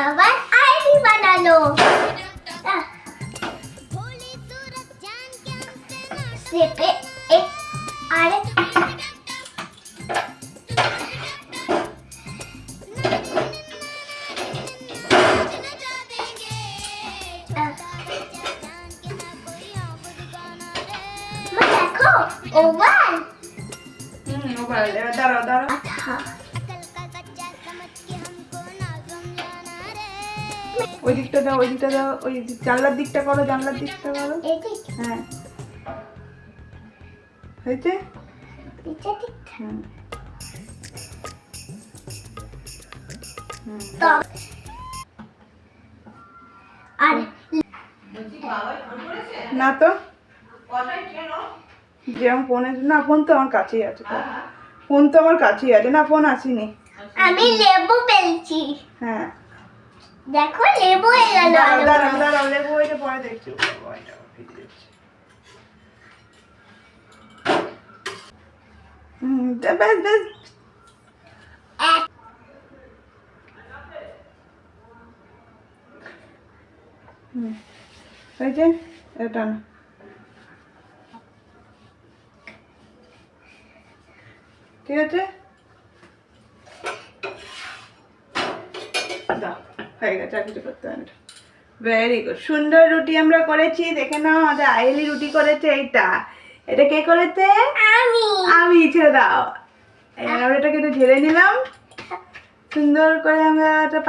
আবার আইডি বানালো সেপে আরে দেখো ওভার ওভার দাঁড়াও দাঁড়াও আচ্ছা ওই দিকটা দাও ওই দিকটা দাও ওই জানলার দিকটা করো জানলার দিকটা করো এদিক হ্যাঁ হয়েছে এটা ঠিক হুম তো আর না তো যেমন ফোনে না ফোন তো আমার কাছেই আছে ফোন তো আমার কাছেই আছে না ফোন আসেনি আমি লেবু পেলছি হ্যাঁ দেখো লেবু হয়ে গেল দাঁড়াও দাঁড়াও দাঁড়াও লেবু ওইটা পরে দেখছি বেশ বেশ হয়েছে এটা না ঠিক আছে দাও হয়ে গেছে আর কিছু করতে হবে না ভেরি গুড সুন্দর রুটি আমরা করেছি দেখে নাও আমাদের আয়েলি রুটি করেছে এইটা এটা কে করেছে আমি ছেড়ে দাও এবার এটাকে একটু ঝেড়ে নিলাম সুন্দর করে আমরা এটা